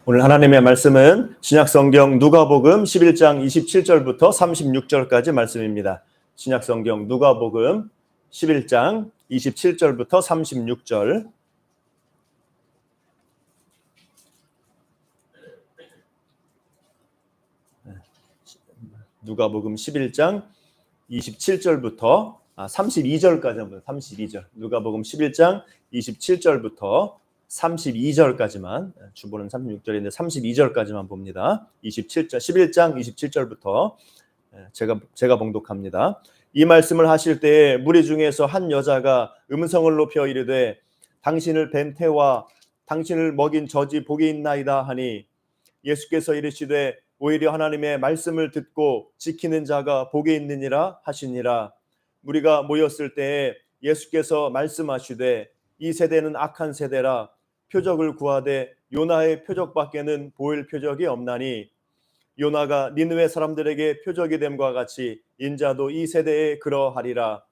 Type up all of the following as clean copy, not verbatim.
오늘 하나님의 말씀은 신약성경 누가복음 11장 27절부터 36절까지 말씀입니다. 신약성경 누가복음 11장 27절부터 36절. 누가복음 11장 27절부터 32절까지 한번 32절. 누가복음 11장 27절부터 32절까지만, 주보는 36절인데 32절까지만 봅니다. 27절 11장 27절부터 제가 봉독합니다. 이 말씀을 하실 때에 무리 중에서 한 여자가 음성을 높여 이르되 당신을 뵌 태와 당신을 먹인 젖이 복이 있나이다 하니, 예수께서 이르시되 오히려 하나님의 말씀을 듣고 지키는 자가 복이 있느니라 하시니라. 무리가 모였을 때에 예수께서 말씀하시되 이 세대는 악한 세대라. 표적을 구하되 요나의 표적밖에는 보일 표적이 없나니, 요나가 니느웨 사람들에게 표적이 됨과 같이 인자도 이 세대에 그러하리라.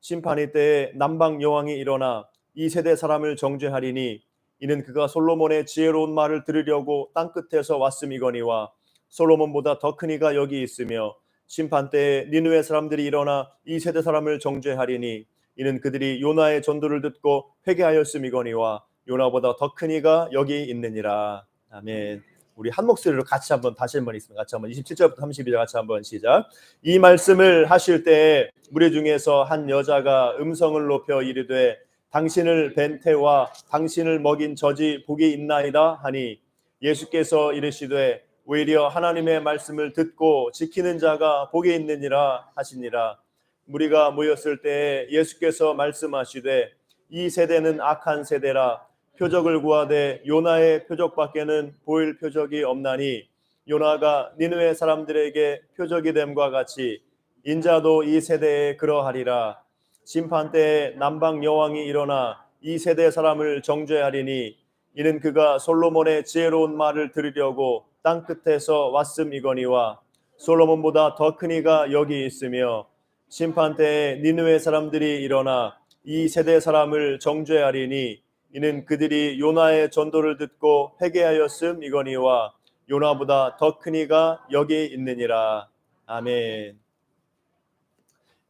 심판의 때에 남방 여왕이 일어나 이 세대 사람을 정죄하리니, 이는 그가 솔로몬의 지혜로운 말을 들으려고 땅끝에서 왔음이거니와 솔로몬보다 더 큰 이가 여기 있으며, 심판 때에 니느웨 사람들이 일어나 이 세대 사람을 정죄하리니, 이는 그들이 요나의 전도를 듣고 회개하였음이거니와 요나보다 더 큰 이가 여기 있느니라. 아멘. 우리 한 목소리로 같이 한번 다시 한번 있습니다. 같이 한번 27절부터 32절 같이 한번 시작. 이 말씀을 하실 때에 무리 중에서 한 여자가 음성을 높여 이르되 당신을 뵌 태와 당신을 먹인 젖이 복이 있나이다 하니, 예수께서 이르시되 오히려 하나님의 말씀을 듣고 지키는 자가 복이 있느니라 하시니라. 무리가 모였을 때에 예수께서 말씀하시되 이 세대는 악한 세대라. 표적을 구하되 요나의 표적밖에는 보일 표적이 없나니, 요나가 니느웨 사람들에게 표적이 됨과 같이 인자도 이 세대에 그러하리라. 심판 때에 남방 여왕이 일어나 이 세대 사람을 정죄하리니, 이는 그가 솔로몬의 지혜로운 말을 들으려고 땅끝에서 왔음이거니와 솔로몬보다 더 큰 이가 여기 있으며, 심판 때에 니느웨 사람들이 일어나 이 세대 사람을 정죄하리니, 이는 그들이 요나의 전도를 듣고 회개하였음이거니와 요나보다 더 큰 이가 여기 있느니라. 아멘.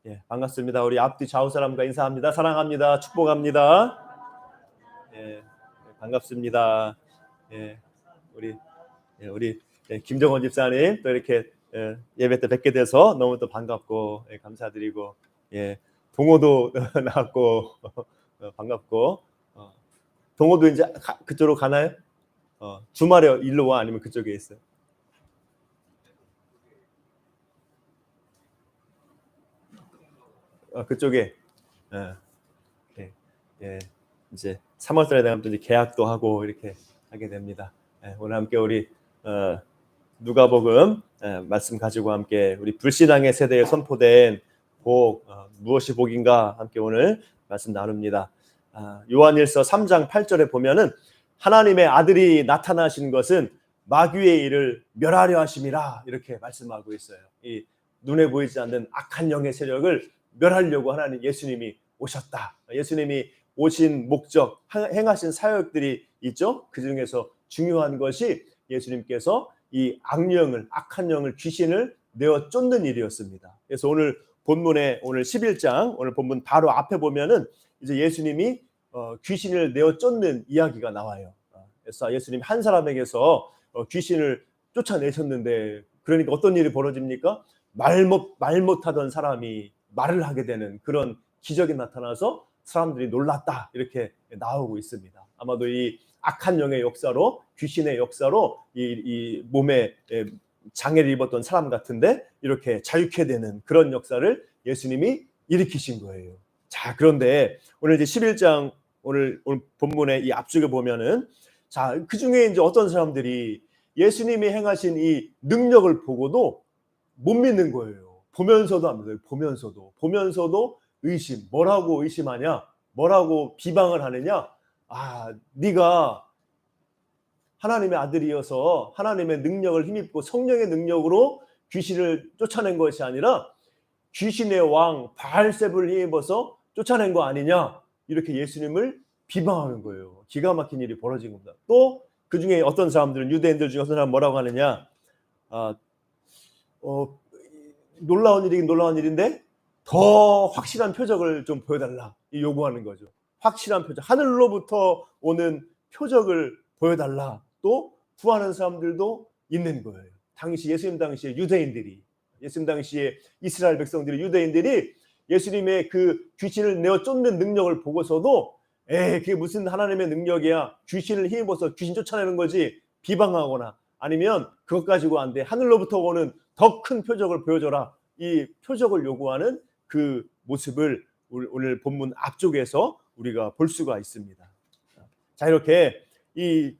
예, 반갑습니다. 우리 앞뒤 좌우 사람과 인사합니다. 사랑합니다. 축복합니다. 예, 반갑습니다. 예, 우리 김정원 집사님 또 이렇게 예배 때 뵙게 돼서 너무 또 반갑고 감사드리고, 동호도 나왔고 반갑고, 동호도 이제 그쪽으로 가나요? 주말에 일로 와 아니면 그쪽에 있어요? 그쪽에. 이제 3월달에 되면 또 이제 계약도 하고 이렇게 하게 됩니다. 오늘 함께 우리 누가복음 말씀 가지고 함께 우리 불신앙의 세대에 선포된 복, 무엇이 복인가 함께 오늘 말씀 나눕니다. 요한일서 3장 8절에 보면은 하나님의 아들이 나타나신 것은 마귀의 일을 멸하려 하심이라 이렇게 말씀하고 있어요. 이 눈에 보이지 않는 악한 영의 세력을 멸하려고 하나님 예수님이 오셨다. 예수님이 오신 목적, 행하신 사역들이 있죠. 그 중에서 중요한 것이 예수님께서 이 악한 영을, 귀신을 내어 쫓는 일이었습니다. 그래서 오늘 본문에 오늘 11장 오늘 본문 바로 앞에 보면은 이제 예수님이 귀신을 내어 쫓는 이야기가 나와요. 그래서 예수님이 한 사람에게서 귀신을 쫓아내셨는데, 그러니까 어떤 일이 벌어집니까? 말 못하던 사람이 말을 하게 되는 그런 기적이 나타나서 사람들이 놀랐다 이렇게 나오고 있습니다. 아마도 이 악한 영의 역사로, 귀신의 역사로 이 몸에 장애를 입었던 사람 같은데 이렇게 자유케 되는 그런 역사를 예수님이 일으키신 거예요. 자, 그런데 오늘 이제 11장 오늘 본문의 이 앞쪽에 보면은, 자, 그 중에 이제 어떤 사람들이 예수님이 행하신 이 능력을 보고도 못 믿는 거예요. 보면서도 안 믿어요. 보면서도 의심. 뭐라고 의심하냐? 뭐라고 비방을 하느냐? 네가 하나님의 아들이어서 하나님의 능력을 힘입고 성령의 능력으로 귀신을 쫓아낸 것이 아니라 귀신의 왕 바알세불을 힘입어서 쫓아낸 거 아니냐? 이렇게 예수님을 비방하는 거예요. 기가 막힌 일이 벌어진 겁니다. 또 그 중에 어떤 사람들은, 유대인들 중에 어떤 사람 뭐라고 하느냐, 놀라운 일이긴 놀라운 일인데 더 확실한 표적을 좀 보여달라, 요구하는 거죠. 확실한 표적, 하늘로부터 오는 표적을 보여달라 또 구하는 사람들도 있는 거예요. 당시 예수님 당시에 유대인들이, 예수님 당시에 이스라엘 백성들이, 유대인들이 예수님의 그 귀신을 내어 쫓는 능력을 보고서도 그게 무슨 하나님의 능력이야, 귀신을 힘입어서 귀신 쫓아내는 거지, 비방하거나 아니면 그것 가지고 안 돼, 하늘로부터 오는 더 큰 표적을 보여줘라, 이 표적을 요구하는 그 모습을 오늘 본문 앞쪽에서 우리가 볼 수가 있습니다. 자, 이렇게 이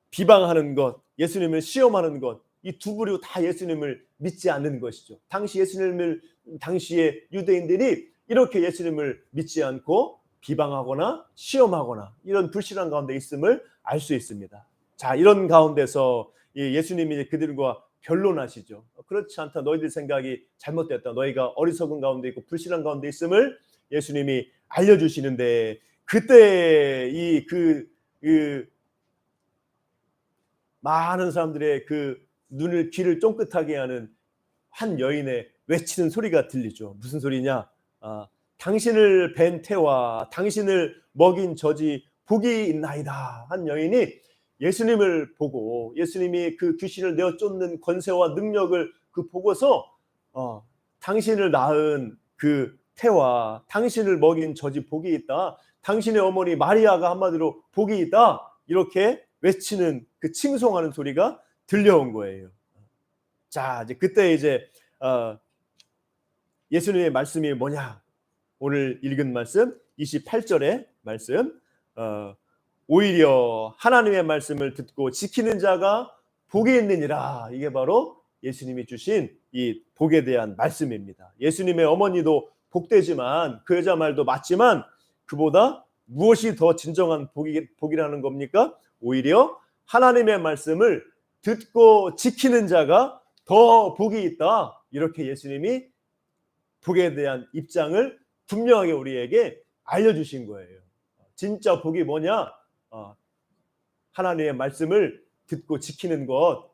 비방하는 것, 예수님을 시험하는 것, 이 두 부류 다 예수님을 믿지 않는 것이죠. 당시의 유대인들이 이렇게 예수님을 믿지 않고 비방하거나 시험하거나 이런 불신앙 가운데 있음을 알 수 있습니다. 자, 이런 가운데서 예수님이 그들과 변론하시죠. 그렇지 않다, 너희들 생각이 잘못됐다, 너희가 어리석은 가운데 있고 불신앙 가운데 있음을 예수님이 알려주시는데, 그때 많은 사람들의 그 눈을 귀를 쫑긋하게 하는 한 여인의 외치는 소리가 들리죠. 무슨 소리냐? 당신을 뵌 태와 당신을 먹인 젖이 복이 있나이다. 한 여인이 예수님을 보고, 예수님이 그 귀신을 내어 쫓는 권세와 능력을 보고서 당신을 낳은 그 태와 당신을 먹인 젖이 복이 있다, 당신의 어머니 마리아가 한마디로 복이 있다, 이렇게 외치는, 그 칭송하는 소리가 들려온 거예요. 자, 이제 그때 이제 예수님의 말씀이 뭐냐? 오늘 읽은 말씀 28절의 말씀, 오히려 하나님의 말씀을 듣고 지키는 자가 복이 있느니라. 이게 바로 예수님이 주신 이 복에 대한 말씀입니다. 예수님의 어머니도 복되지만, 그 여자 말도 맞지만, 그보다 무엇이 더 진정한 복이라는 겁니까? 오히려 하나님의 말씀을 듣고 지키는 자가 더 복이 있다. 이렇게 예수님이 복에 대한 입장을 분명하게 우리에게 알려주신 거예요. 진짜 복이 뭐냐? 하나님의 말씀을 듣고 지키는 것,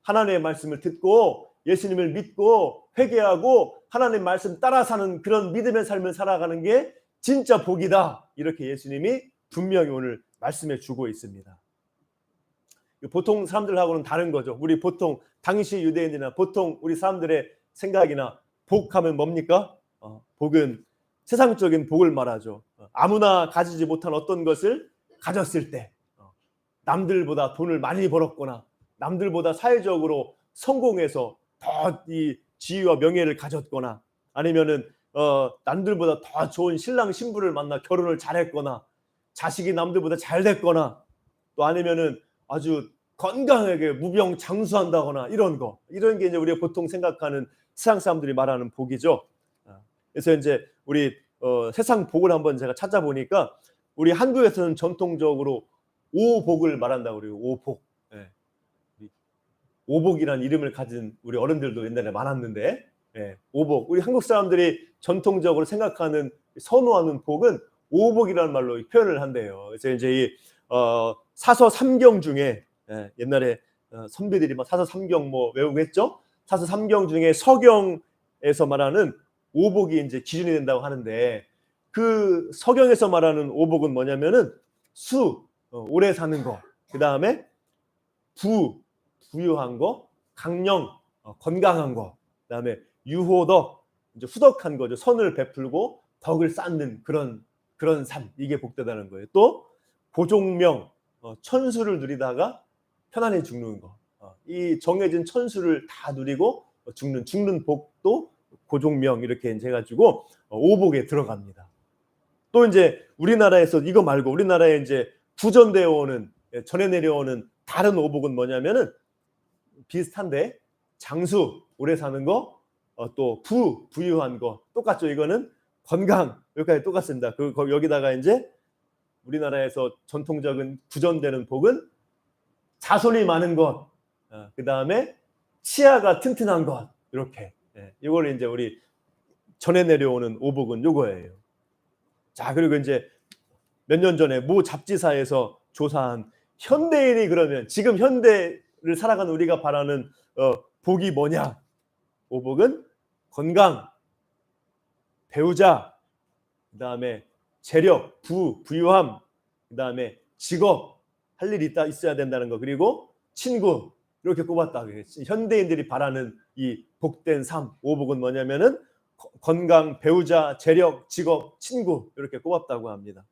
하나님의 말씀을 듣고 예수님을 믿고 회개하고 하나님 말씀 따라 사는 그런 믿음의 삶을 살아가는 게 진짜 복이다. 이렇게 예수님이 분명히 오늘 말씀해 주고 있습니다. 보통 사람들하고는 다른 거죠. 우리 보통 당시 유대인이나 보통 우리 사람들의 생각이나 복하면 뭡니까? 복은 세상적인 복을 말하죠. 아무나 가지지 못한 어떤 것을 가졌을 때, 남들보다 돈을 많이 벌었거나 남들보다 사회적으로 성공해서 더 이 지위와 명예를 가졌거나, 아니면은 남들보다 더 좋은 신랑 신부를 만나 결혼을 잘했거나, 자식이 남들보다 잘 됐거나, 또 아니면은 아주 건강하게 무병장수한다거나, 이런 게 이제 우리가 보통 생각하는 세상 사람들이 말하는 복이죠. 그래서 이제 우리 세상 복을 한번 제가 찾아보니까, 우리 한국에서는 전통적으로 오복을 말한다고 그래요. 오복. 예. 오복이라는 이름을 가진 우리 어른들도 옛날에 많았는데, 오복. 우리 한국 사람들이 전통적으로 생각하는, 선호하는 복은 오복이라는 말로 표현을 한대요. 그래서 이제 이 사서 삼경 중에, 옛날에 선배들이 막 사서 삼경 뭐 외우고 했죠. 사서 삼경 중에 서경에서 말하는 오복이 이제 기준이 된다고 하는데, 그 서경에서 말하는 오복은 뭐냐면은 오래 사는 거, 그 다음에 부유한 거, 강령, 건강한 거, 그 다음에 유호덕, 이제 후덕한 거죠. 선을 베풀고 덕을 쌓는 그런 삶, 이게 복되다는 거예요. 또 고종명, 천수를 누리다가 편안히 죽는 거, 이 정해진 천수를 다 누리고 죽는 복도 고종명, 이렇게 해가지고 오복에 들어갑니다. 또 이제 우리나라에서 이거 말고 우리나라에 이제 구전되어 오는, 전해 내려오는 다른 오복은 뭐냐면은 비슷한데, 장수, 오래 사는 거, 또 부유한 거 똑같죠. 이거는 건강, 여기까지 똑같습니다. 여기다가 이제 우리나라에서 전통적인 구전되는 복은 자손이 많은 것, 그 다음에 치아가 튼튼한 것, 이렇게. 이걸 이제 우리 전해 내려오는 오복은 요거예요. 자, 그리고 이제 몇 년 전에 모 잡지사에서 조사한 현대인이 그러면 지금 현대를 살아가는 우리가 바라는 복이 뭐냐? 오복은 건강, 배우자, 그다음에 재력, 부유함, 그다음에 직업, 할 일이 있어야 된다는 거, 그리고 친구, 이렇게 꼽았다. 현대인들이 바라는 이 복된 삶, 오복은 뭐냐면은 건강, 배우자, 재력, 직업, 친구, 이렇게 꼽았다고 합니다.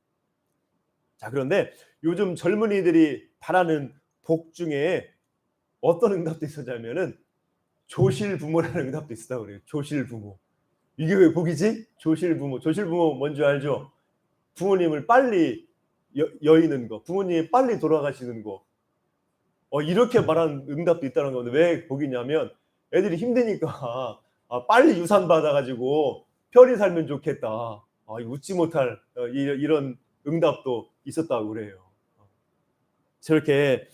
자, 그런데 요즘 젊은이들이 바라는 복 중에 어떤 응답도 있었냐면은 조실부모라는 응답도 있었다고 그래요. 조실부모. 이게 왜 복이지? 조실부모. 조실부모 뭔지 알죠? 부모님을 빨리 여의는 거, 부모님이 빨리 돌아가시는 거. 이렇게 말하는 응답도 있다는 건데 왜 복이냐면 애들이 힘드니까 빨리 유산 받아가지고 편히 살면 좋겠다. 웃지 못할 이런 응답도 있었다고 그래요. 저렇게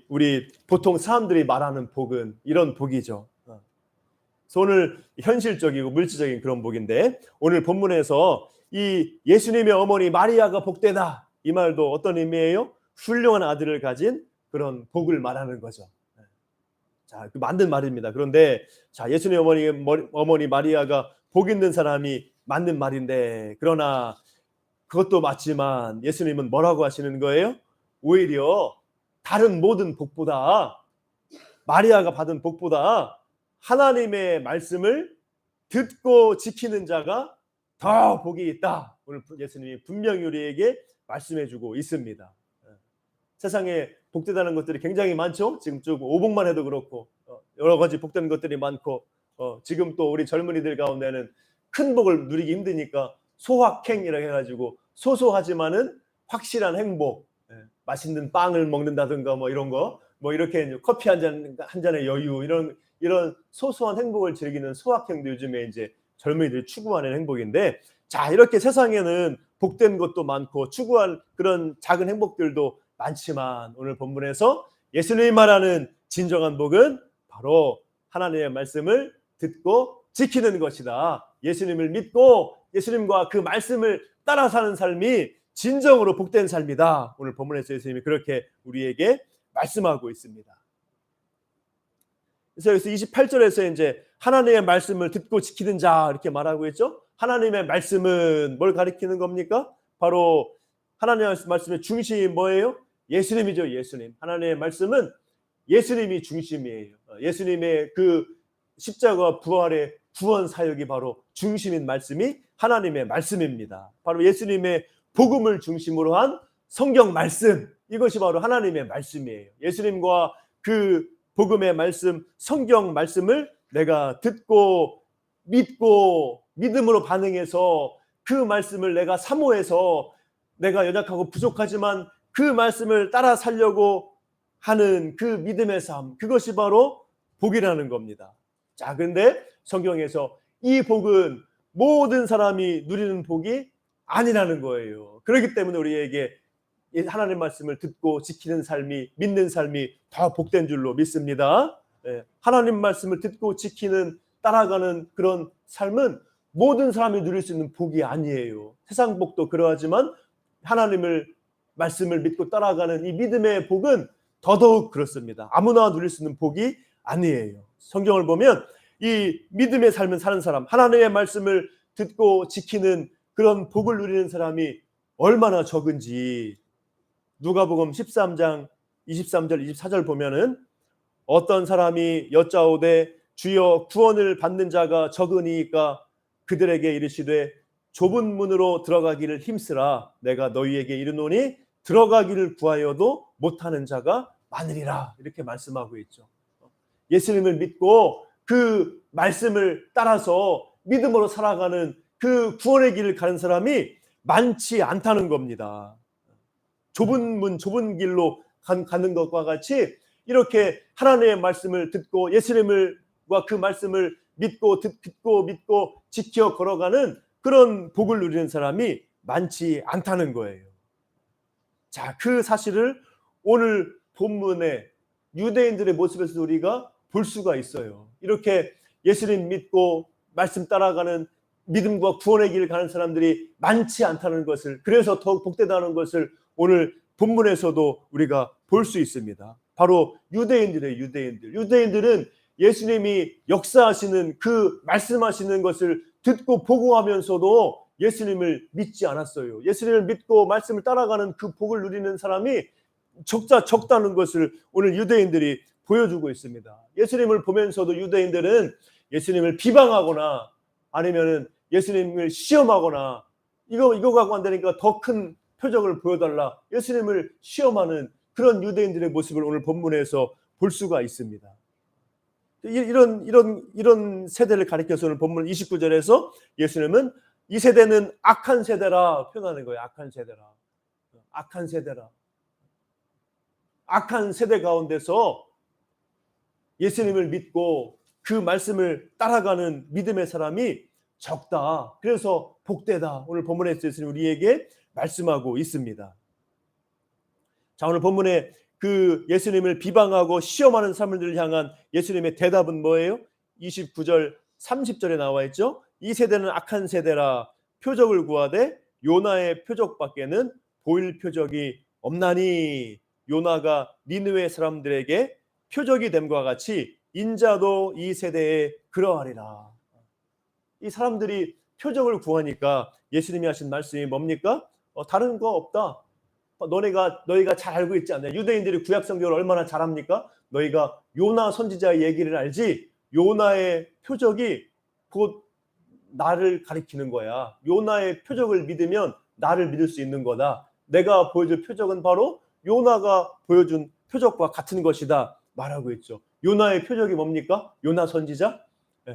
우리 보통 사람들이 말하는 복은 이런 복이죠. 그래서 오늘 현실적이고 물질적인 그런 복인데, 오늘 본문에서 이 예수님의 어머니 마리아가 복되다, 이 말도 어떤 의미예요? 훌륭한 아들을 가진 그런 복을 말하는 거죠. 자, 만든 말입니다. 그런데 자, 예수님 어머니 마리아가 복 있는 사람이 맞는 말인데, 그러나 그것도 맞지만 예수님은 뭐라고 하시는 거예요? 오히려 다른 모든 복보다, 마리아가 받은 복보다 하나님의 말씀을 듣고 지키는 자가 더 복이 있다. 오늘 예수님이 분명히 우리에게 말씀해주고 있습니다. 세상에 복되다는 것들이 굉장히 많죠. 지금 쭉 오복만 해도 그렇고 여러 가지 복된 것들이 많고, 지금 또 우리 젊은이들 가운데는 큰 복을 누리기 힘드니까 소확행이라고 해가지고 소소하지만은 확실한 행복, 맛있는 빵을 먹는다든가 뭐 이런 거, 뭐 이렇게 커피 한 잔의 여유, 이런 소소한 행복을 즐기는 소확행도 요즘에 이제 젊은이들이 추구하는 행복인데, 자, 이렇게 세상에는 복된 것도 많고 추구할 그런 작은 행복들도 많지만, 오늘 본문에서 예수님이 말하는 진정한 복은 바로 하나님의 말씀을 듣고 지키는 것이다. 예수님을 믿고 예수님과 그 말씀을 따라 사는 삶이 진정으로 복된 삶이다. 오늘 본문에서 예수님이 그렇게 우리에게 말씀하고 있습니다. 그래서 여기서 28절에서 이제 하나님의 말씀을 듣고 지키는 자, 이렇게 말하고 있죠. 하나님의 말씀은 뭘 가리키는 겁니까? 바로 하나님의 말씀의 중심이 뭐예요? 예수님이죠. 예수님. 하나님의 말씀은 예수님이 중심이에요. 예수님의 그 십자가와 부활의 구원 사역이 바로 중심인 말씀이 하나님의 말씀입니다. 바로 예수님의 복음을 중심으로 한 성경 말씀, 이것이 바로 하나님의 말씀이에요. 예수님과 그 복음의 말씀, 성경 말씀을 내가 듣고 믿고 믿음으로 반응해서 그 말씀을 내가 사모해서, 내가 연약하고 부족하지만 그 말씀을 따라 살려고 하는 그 믿음의 삶, 그것이 바로 복이라는 겁니다. 자, 그런데 성경에서 이 복은 모든 사람이 누리는 복이 아니라는 거예요. 그렇기 때문에 우리에게 하나님의 말씀을 듣고 지키는 삶이, 믿는 삶이 더 복된 줄로 믿습니다. 하나님 말씀을 듣고 지키는, 따라가는 그런 삶은 모든 사람이 누릴 수 있는 복이 아니에요. 세상 복도 그러하지만 하나님을 말씀을 믿고 따라가는 이 믿음의 복은 더더욱 그렇습니다. 아무나 누릴 수 있는 복이 아니에요. 성경을 보면 이 믿음의 삶을 사는 사람, 하나님의 말씀을 듣고 지키는 그런 복을 누리는 사람이 얼마나 적은지, 누가복음 13장 23절 24절 보면은 어떤 사람이 여짜오되 주여 구원을 받는 자가 적으니까 그들에게 이르시되 좁은 문으로 들어가기를 힘쓰라. 내가 너희에게 이르노니 들어가기를 구하여도 못하는 자가 많으리라. 이렇게 말씀하고 있죠. 예수님을 믿고 그 말씀을 따라서 믿음으로 살아가는 그 구원의 길을 가는 사람이 많지 않다는 겁니다. 좁은 문, 좁은 길로 가는 것과 같이 이렇게 하나님의 말씀을 듣고 예수님과 그 말씀을 믿고 듣고 믿고 지켜 걸어가는 그런 복을 누리는 사람이 많지 않다는 거예요. 자, 그 사실을 오늘 본문의 유대인들의 모습에서 우리가 볼 수가 있어요. 이렇게 예수님 믿고 말씀 따라가는 믿음과 구원의 길을 가는 사람들이 많지 않다는 것을, 그래서 더욱 복되다는 것을 오늘 본문에서도 우리가 볼 수 있습니다. 바로 유대인들의 유대인들. 유대인들은 예수님이 역사하시는 그 말씀하시는 것을 듣고 보고하면서도 예수님을 믿지 않았어요. 예수님을 믿고 말씀을 따라가는 그 복을 누리는 사람이 적다는 것을 오늘 유대인들이 보여주고 있습니다. 예수님을 보면서도 유대인들은 예수님을 비방하거나 아니면은 예수님을 시험하거나 이거 갖고 안 되니까 더 큰 표적을 보여달라, 예수님을 시험하는 그런 유대인들의 모습을 오늘 본문에서 볼 수가 있습니다. 이런 세대를 가리켜서 오늘 본문 29절에서 예수님은 이 세대는 악한 세대라 표현하는 거예요. 악한 세대라. 악한 세대라. 악한 세대 가운데서 예수님을 믿고 그 말씀을 따라가는 믿음의 사람이 적다. 그래서 복되다. 오늘 본문에서 예수님 우리에게 말씀하고 있습니다. 자, 오늘 본문에 그 예수님을 비방하고 시험하는 사람들을 향한 예수님의 대답은 뭐예요? 29절 30절에 나와 있죠. 이 세대는 악한 세대라 표적을 구하되 요나의 표적밖에는 보일 표적이 없나니. 요나가 니느웨 사람들에게 표적이 됨과 같이 인자도 이 세대에 그러하리라. 이 사람들이 표적을 구하니까 예수님이 하신 말씀이 뭡니까? 다른 거 없다. 너희가 잘 알고 있지 않냐? 유대인들이 구약 성경을 얼마나 잘 합니까? 너희가 요나 선지자의 얘기를 알지? 요나의 표적이 곧 나를 가리키는 거야. 요나의 표적을 믿으면 나를 믿을 수 있는 거다. 내가 보여줄 표적은 바로 요나가 보여준 표적과 같은 것이다 말하고 있죠. 요나의 표적이 뭡니까? 요나 선지자?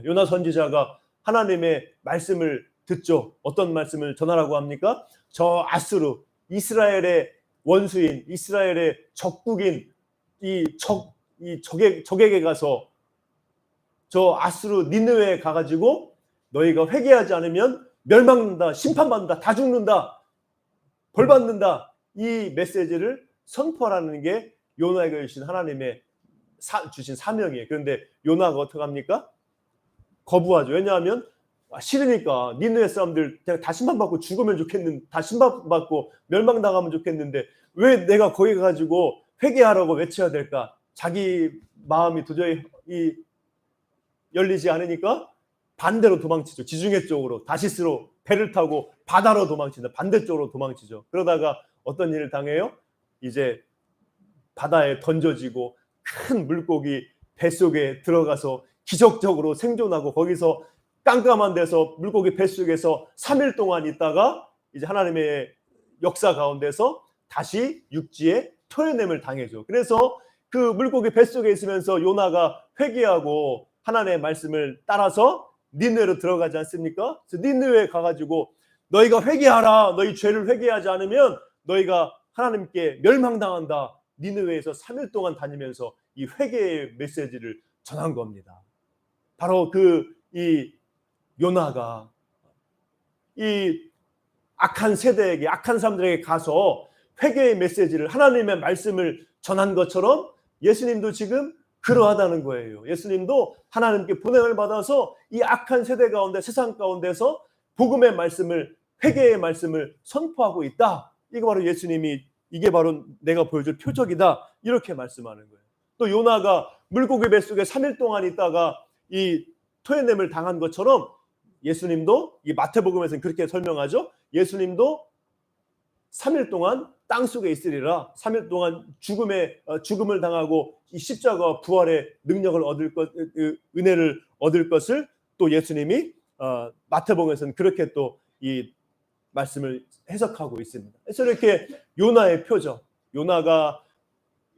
요나 선지자가 하나님의 말씀을 듣죠. 어떤 말씀을 전하라고 합니까? 저 아수르, 이스라엘의 원수인, 이스라엘의 적국인 적에게 가서 저 아수르 니느웨에 가가지고 너희가 회개하지 않으면 멸망한다, 심판받는다, 다 죽는다, 벌받는다, 이 메시지를 선포하라는 게 요나에게 주신 하나님의 주신 사명이에요. 그런데 요나가 어떻게 합니까? 거부하죠. 왜냐하면 싫으니까. 니느웨 사람들 다 심판받고 죽으면 좋겠는데, 다 심판받고 멸망당하면 좋겠는데 왜 내가 거기 가지고 회개하라고 외쳐야 될까? 자기 마음이 도저히 열리지 않으니까 반대로 도망치죠. 지중해 쪽으로, 다시스로 배를 타고 바다로 도망친다. 반대쪽으로 도망치죠. 그러다가 어떤 일을 당해요? 이제 바다에 던져지고 큰 물고기 뱃속에 들어가서 기적적으로 생존하고 거기서 깜깜한 데서 물고기 뱃속에서 3일 동안 있다가 이제 하나님의 역사 가운데서 다시 육지에 토해냄을 당해죠. 그래서 그 물고기 뱃속에 있으면서 요나가 회개하고 하나님의 말씀을 따라서 니느웨로 들어가지 않습니까? 그래서 니느웨에 가가지고 너희가 회개하라. 너희 죄를 회개하지 않으면 너희가 하나님께 멸망당한다. 니느웨에서 3일 동안 다니면서 이 회개의 메시지를 전한 겁니다. 바로 이 요나가 이 악한 세대에게, 악한 사람들에게 가서 회개의 메시지를, 하나님의 말씀을 전한 것처럼 예수님도 지금 그러하다는 거예요. 예수님도 하나님께 보냄을 받아서 이 악한 세대 가운데, 세상 가운데서 복음의 말씀을, 회개의 말씀을 선포하고 있다. 이게 바로 예수님이, 이게 바로 내가 보여줄 표적이다. 이렇게 말씀하는 거예요. 또 요나가 물고기 뱃속에 3일 동안 있다가 이 토해냄을 당한 것처럼 예수님도, 이 마태복음에서는 그렇게 설명하죠. 예수님도 3일 동안 땅속에 있으리라. 3일 동안 죽음을 당하고 이 십자가와 부활의 능력을 은혜를 얻을 것을 또 예수님이 마태복음에서는 그렇게 또 이 말씀을 해석하고 있습니다. 그래서 이렇게 요나의 표적, 요나가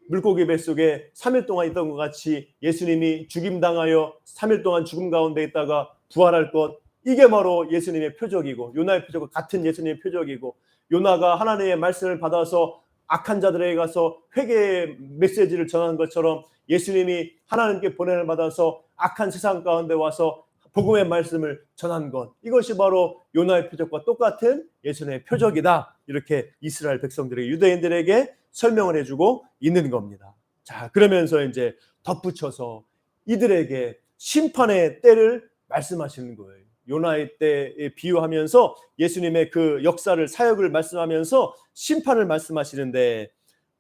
물고기 뱃속에 3일 동안 있던 것 같이 예수님이 죽임당하여 3일 동안 죽음 가운데 있다가 부활할 것, 이게 바로 예수님의 표적이고, 요나의 표적과 같은 예수님의 표적이고, 요나가 하나님의 말씀을 받아서 악한 자들에게 가서 회개의 메시지를 전하는 것처럼 예수님이 하나님께 보냄을 받아서 악한 세상 가운데 와서 복음의 말씀을 전한 것, 이것이 바로 요나의 표적과 똑같은 예수님의 표적이다. 이렇게 이스라엘 백성들에게, 유대인들에게 설명을 해주고 있는 겁니다. 자, 그러면서 이제 덧붙여서 이들에게 심판의 때를 말씀하시는 거예요. 요나의 때에 비유하면서 예수님의 그 역사를, 사역을 말씀하면서 심판을 말씀하시는데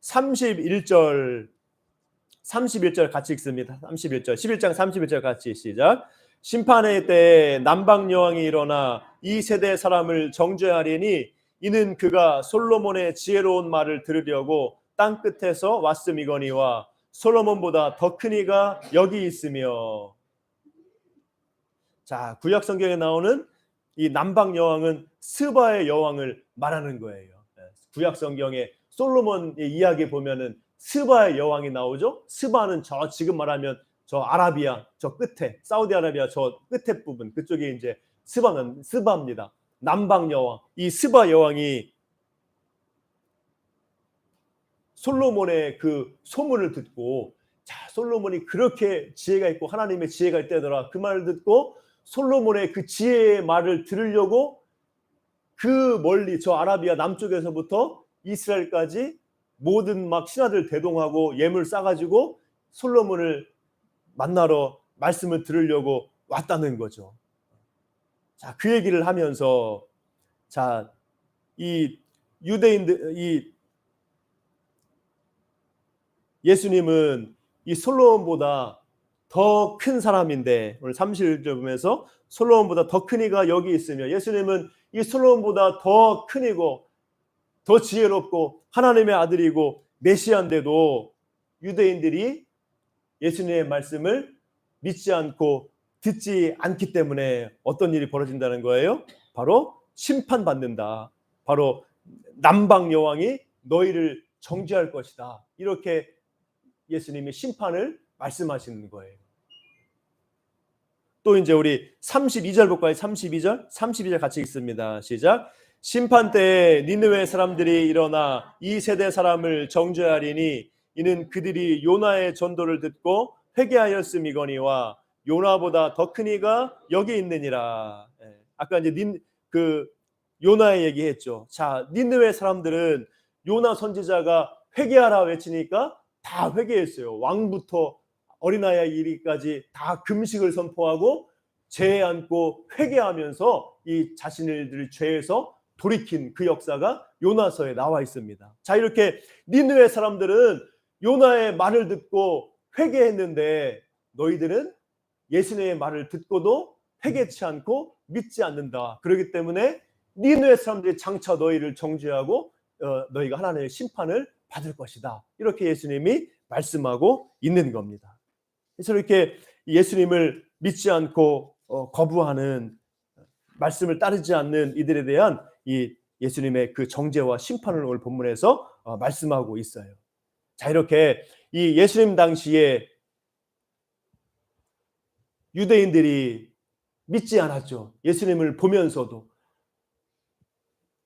31절 같이 읽습니다. 31절 11장 31절 같이 시작. 심판의 때에 남방 여왕이 일어나 이 세대 사람을 정죄하리니 이는 그가 솔로몬의 지혜로운 말을 들으려고 땅 끝에서 왔음이거니와 솔로몬보다 더 큰 이가 여기 있으며. 자, 구약 성경에 나오는 이 남방 여왕은 스바의 여왕을 말하는 거예요. 구약 성경에 솔로몬의 이야기 보면은 스바의 여왕이 나오죠. 스바는 저 지금 말하면 저 아라비아 저 끝에 사우디아라비아 저 끝에 부분 그쪽에 이제 스바는 스바입니다. 남방 여왕 이 스바 여왕이 솔로몬의 그 소문을 듣고 자 솔로몬이 그렇게 지혜가 있고 하나님의 지혜가 있다더라 그 말을 듣고 솔로몬의 그 지혜의 말을 들으려고 그 멀리 저 아라비아 남쪽에서부터 이스라엘까지 모든 막 신하들 대동하고 예물 싸가지고 솔로몬을 만나러 말씀을 들으려고 왔다는 거죠. 자, 그 얘기를 하면서 자, 이 유대인들 이 예수님은 이 솔로몬보다 더 큰 사람인데 오늘 31절 보면서 솔로몬보다 더 큰 이가 여기 있으며 예수님은 이 솔로몬보다 더 큰 이고 더 지혜롭고 하나님의 아들이고 메시아인데도 유대인들이 예수님의 말씀을 믿지 않고 듣지 않기 때문에 어떤 일이 벌어진다는 거예요? 바로 심판받는다. 바로 남방 여왕이 너희를 정죄할 것이다. 이렇게 예수님이 심판을 말씀하시는 거예요. 또 이제 우리 32절 볼까요? 32절 같이 읽습니다. 시작. 심판 때에 니느웨 사람들이 일어나 이 세대 사람을 정죄하리니 이는 그들이 요나의 전도를 듣고 회개하였음이거니와 요나보다 더 큰 이가 여기 있느니라. 아까 이제 요나의 얘기했죠. 자, 니느웨 사람들은 요나 선지자가 회개하라 외치니까 다 회개했어요. 왕부터 어린아이 이르기까지 다 금식을 선포하고 죄에 안고 회개하면서 이 자신들의 죄에서 돌이킨 그 역사가 요나서에 나와 있습니다. 자, 이렇게 니느웨 사람들은 요나의 말을 듣고 회개했는데 너희들은 예수님의 말을 듣고도 회개치 않고 믿지 않는다. 그렇기 때문에 니느웨 사람들이 장차 너희를 정죄하고 너희가 하나님의 심판을 받을 것이다. 이렇게 예수님이 말씀하고 있는 겁니다. 그래서 이렇게 예수님을 믿지 않고 거부하는 말씀을 따르지 않는 이들에 대한 이 예수님의 그 정죄와 심판을 오늘 본문에서 말씀하고 있어요. 자, 이렇게 이 예수님 당시에 유대인들이 믿지 않았죠. 예수님을 보면서도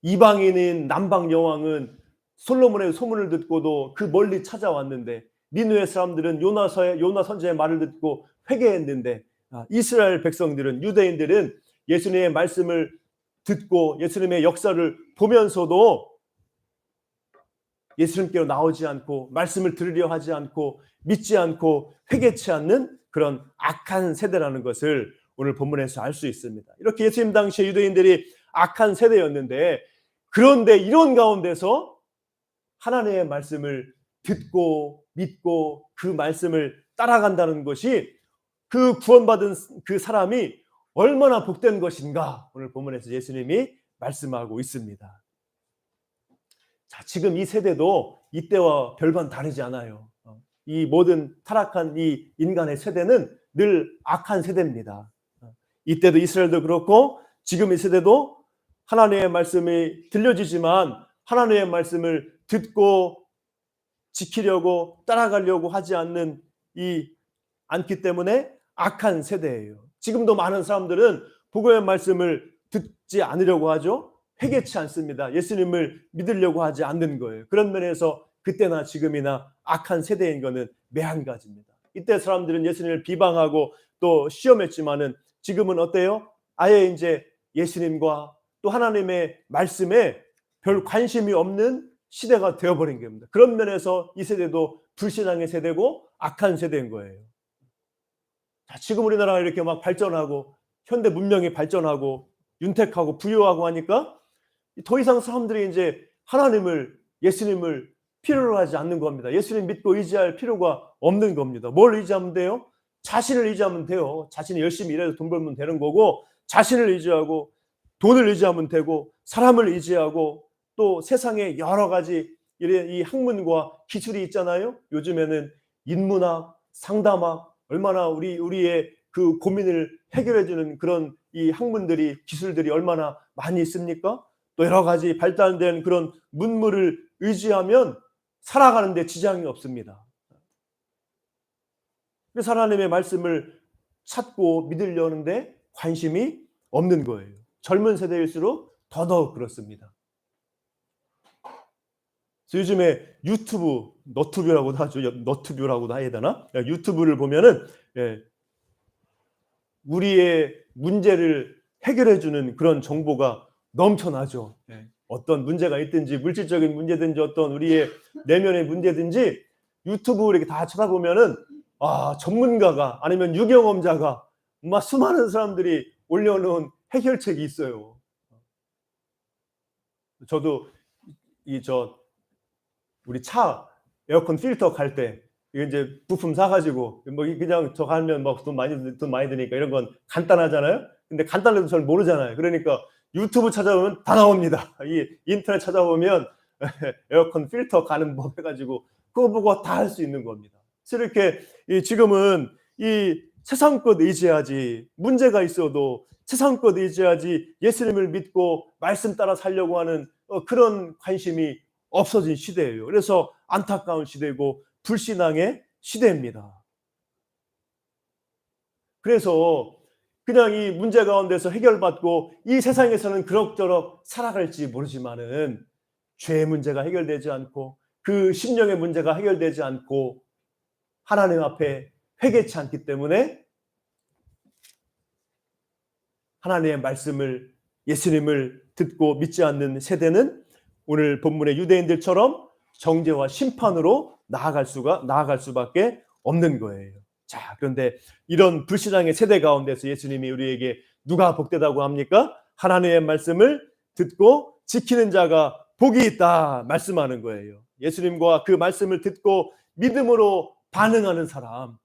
이방인인 남방 여왕은 솔로몬의 소문을 듣고도 그 멀리 찾아왔는데 니느웨 사람들은 요나 선지자의 말을 듣고 회개했는데 이스라엘 백성들은 유대인들은 예수님의 말씀을 듣고 예수님의 역사를 보면서도 예수님께로 나오지 않고 말씀을 들으려 하지 않고 믿지 않고 회개치 않는 그런 악한 세대라는 것을 오늘 본문에서 알 수 있습니다. 이렇게 예수님 당시에 유대인들이 악한 세대였는데 그런데 이런 가운데서 하나님의 말씀을 듣고 믿고 그 말씀을 따라간다는 것이 그 구원받은 그 사람이 얼마나 복된 것인가 오늘 본문에서 예수님이 말씀하고 있습니다. 자, 지금 이 세대도 이때와 별반 다르지 않아요. 이 모든 타락한 이 인간의 세대는 늘 악한 세대입니다. 이때도 이스라엘도 그렇고 지금 이 세대도 하나님의 말씀이 들려지지만 하나님의 말씀을 듣고 지키려고 따라가려고 하지 않기 때문에 악한 세대예요. 지금도 많은 사람들은 복음의 말씀을 듣지 않으려고 하죠. 회개치 않습니다. 예수님을 믿으려고 하지 않는 거예요. 그런 면에서 그때나 지금이나 악한 세대인 것은 매한가지입니다. 이때 사람들은 예수님을 비방하고 또 시험했지만은 지금은 어때요? 아예 이제 예수님과 또 하나님의 말씀에 별 관심이 없는 시대가 되어버린 겁니다. 그런 면에서 이 세대도 불신앙의 세대고 악한 세대인 거예요. 자, 지금 우리나라가 이렇게 막 발전하고 현대 문명이 발전하고 윤택하고 부유하고 하니까 더 이상 사람들이 이제 하나님을 예수님을 필요로 하지 않는 겁니다. 예수님 믿고 의지할 필요가 없는 겁니다. 뭘 의지하면 돼요? 자신을 의지하면 돼요. 자신이 열심히 일해서 돈 벌면 되는 거고, 자신을 의지하고 돈을 의지하면 되고, 사람을 의지하고, 또 세상에 여러 가지 이 학문과 기술이 있잖아요. 요즘에는 인문학, 상담학, 얼마나 우리의 그 고민을 해결해 주는 그런 이 학문들이, 기술들이 얼마나 많이 있습니까? 또 여러 가지 발달된 그런 문물을 의지하면 살아가는 데 지장이 없습니다. 그래서 하나님의 말씀을 찾고 믿으려는데 관심이 없는 거예요. 젊은 세대일수록 더더욱 그렇습니다. 요즘에 유튜브, 너튜브라고도 하죠. 너튜브라고도 해야 되나? 유튜브를 보면은 우리의 문제를 해결해 주는 그런 정보가 넘쳐나죠. 어떤 문제가 있든지, 물질적인 문제든지, 어떤 우리의 내면의 문제든지 유튜브 이렇게 다 찾아보면은 전문가가, 아니면 유경험자가 막 수많은 사람들이 올려놓은 해결책이 있어요. 저도 우리 차 에어컨 필터 갈 때 이거 이제 부품 사가지고 뭐 그냥 저 가면 막 돈 많이 드니까 이런 건 간단하잖아요. 근데 간단해도 잘 모르잖아요. 그러니까 유튜브 찾아보면 다 나옵니다. 이 인터넷 찾아보면 에어컨 필터 가는 법 해가지고 그거 보고 다 할 수 있는 겁니다. 그래서 이렇게 지금은 이 세상 것 의지하지, 문제가 있어도 세상 것 의지하지, 예수님을 믿고 말씀 따라 살려고 하는 그런 관심이 없어진 시대예요. 그래서 안타까운 시대고 불신앙의 시대입니다. 그래서 그냥 이 문제 가운데서 해결받고 이 세상에서는 그럭저럭 살아갈지 모르지만은 죄의 문제가 해결되지 않고 그 심령의 문제가 해결되지 않고 하나님 앞에 회개치 않기 때문에 하나님의 말씀을, 예수님을 듣고 믿지 않는 세대는 오늘 본문의 유대인들처럼 정죄와 심판으로 나아갈 수밖에 없는 거예요. 자, 그런데 이런 불신앙의 세대 가운데서 예수님이 우리에게 누가 복되다고 합니까? 하나님의 말씀을 듣고 지키는 자가 복이 있다 말씀하는 거예요. 예수님과 그 말씀을 듣고 믿음으로 반응하는 사람,